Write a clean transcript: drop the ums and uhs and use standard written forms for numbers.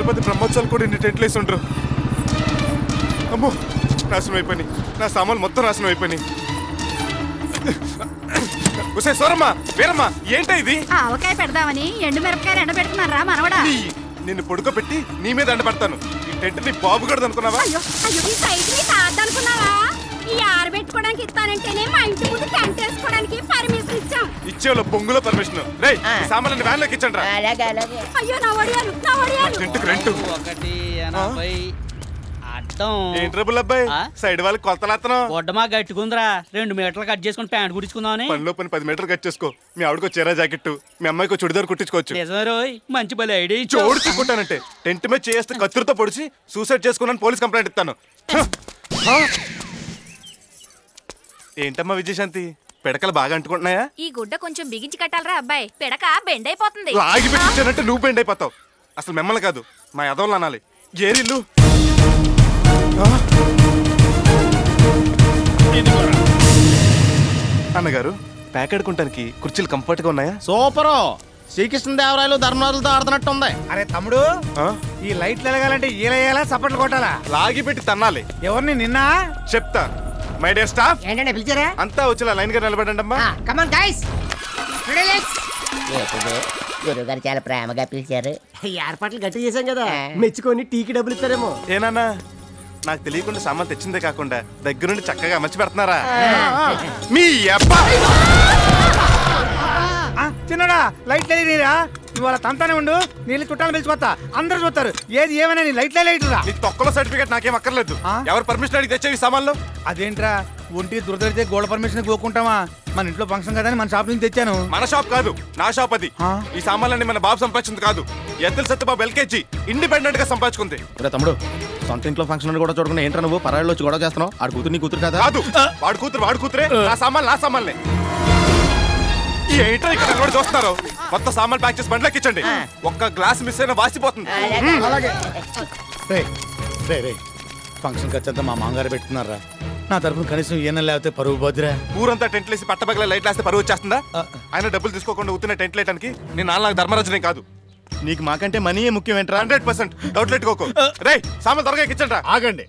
గణపతి బ్రహ్మోత్సవాలు కూడా ఇన్ని టెంట్లు వేసి ఉండరు. అమ్మో నాశనం అయిపోయినాయి, నా సామాన్లు మొత్తం నాశనం అయిపోయినాయి. సోరమ్మా వీరమ్మా ఏంటా ఇది? ఆవకాయ పెడదామని ఎండు మిరపకాయలు ఎండ పెడుతున్నారా మనవడా? నిన్ను పడుకోబెట్టి నీ మీద ఎండ పడతాను. ఈ టెంట్ నీ బాబు గడదు అనుకున్నావా? ఈ ఆరబెట్టుకోవడానికి ఇస్తానంటేనే మా ఇంటి ముందు టెంట్ వేసుకోవడానికి పర్మిషన్ ఇచ్చాం. ఇచ్చేవాళ్ళు బొంగులో పర్మిషన్. రేయ్ సామాన్లు వ్యాన్ లోకి ఇచ్చండి రా. అయ్యో నా వడియాలు, నా వడియాలు. టెంట్కి రెంట్ 180 అడ్డం. ఏం ట్రబుల్ అబ్బాయి? సైడ్ వాళ్ళకి కొలతలేస్తున్నావు. ఒడ్డమా గట్టుకుందిరా, 2 మీటర్లు కట్ చేసుకుని ప్యాంట్ కుట్టించుకుందామని. పనిలో పని 10 మీటర్లు కట్ చేసుకో. మీ ఆవిడకో చీర జాకెట్, మీ అమ్మాయికో చుడిదారు కుట్టించుకోవచ్చు. నిజమే రోయ్, మంచి బలి ఐడియా. చోడు చుక్కుంటానంటే టెంట్ మీద చేస్తే కత్తిరితో పొడిచి సూసైడ్ చేసుకున్నాను పోలీస్ కంప్లైంట్ ఇస్తాను. ఏంటమ్మా విజయశాంతి, పిడకలు బాగా అంటుకుంటున్నాయా? ఈ గుడ్డ కొంచెం బిగించి కట్టాలరా అబ్బాయి, పిడక బెండ్ అయిపోతుంది. లాగి పెట్టించానంటే నువ్వు బెండ్ అయిపోతావు. అసలు మిమ్మల్ని కాదు మా యదవులు అనాలి. ఏరిల్లు అన్నగారు, ప్యాక్ ఆడుకుంటానికి కుర్చీలు కంఫర్ట్ గా ఉన్నాయా? సూపర్. శ్రీకృష్ణదేవరాయలు ధర్మరాజులతో ఆడుతున్నట్టు ఉంది. అరే తమ్ముడు, ఈ లైట్లు ఎలగాలంటే ఈలయ్యాలా సపట్లు కొట్టాలా? లాగి పెట్టి తన్నాలి. ఎవరిని నిన్న చెప్తా. మై డియర్ స్టాఫ్, ఏంటంటే పిలిచారా? అంతా వచ్చేలా లైన్ గా నిలబడండి అమ్మా. కమాన్ గైస్, గురువు గారు చాలా ప్రేమగా పిలిచారు. ఏర్పాట్లు గట్టి చేశాం కదా, మెచ్చుకొని టీకి డబ్బులు ఇస్తారేమో. ఏనాన్నా, నాకు తెలియకుండా సామాన్ తెచ్చిందే కాకుండా దగ్గరుండి చక్కగా అమర్చి పెడుతున్నారా? మీ అబ్బా చిన్నడా లైట్లు వేయరా, ఇవాళ తంతానే ఉండు. నీళ్ళు చుట్టాలు పిలిచిపోతా, అందరూ చూస్తారు. ఏది ఏమైనా నీ లైట్లు రా. నీ తొక్కలో సర్టిఫికేట్ నాకేం అక్కర్లేదు. ఎవరు పర్మిషన్ అడిగి తెచ్చేవి సామాన్లు? అదేంట్రా ఒంటి దురదలితే గోల్డ్ పర్మిషన్ కోరుకుంటామా? మన ఇంట్లో ఫంక్షన్ కదా అని మన షాప్ నుంచి తెచ్చాను. మన షాప్ కాదు, నా షాప్ అది. ఈ సామాన్లన్నీ మన బాబు సంపాదించింది కాదు. ఎద్దుల సత్యబాబు ఎల్కేజీ ఇండిపెండెంట్ గా సంపాదించుకుంది. తమ్ముడు, సొంత ఇంట్లో ఫంక్షన్ కూడా చూడకుండా ఏంట్రా నువ్వు పరాళ్ళు వచ్చి గొడవ చేస్తున్నావు? ఆడు కూతురు నీ కూతురు కదా? కాదు, వాడు కూతురే. నా సామాన్లే. ఏంటో ఇక్కడ కూడా చూస్తున్నారు. మొత్తం సామాన్ ప్యాక్ చేసి బండ్లోకి ఇచ్చండి. ఒక్క గ్లాస్ మిస్ అయినా వాసిపోతుంది. ఫంక్షన్ ఖర్చంతా మా మామగారు పెట్టుకున్నారా? నా తరఫున కనీసం ఏనా లేకపోతే పరువు పోద్దురా. ఊరంతా టెంట్ లేసి పట్టబగల లైట్ వేస్తే పరువు వచ్చేస్తుందా? ఆయన డబ్బులు తీసుకోకుండా ఊతున్న టెంట్ లేయడానికి నేను నాకు ధర్మరాజునే కాదు. నీకు మాకంటే మనీయే ముఖ్యం ఏంట్రా? 100% డౌట్ పెట్టుకోకు. రేయ్ సామాన్ త్వరగా ఇచ్చండి. ఆగండి,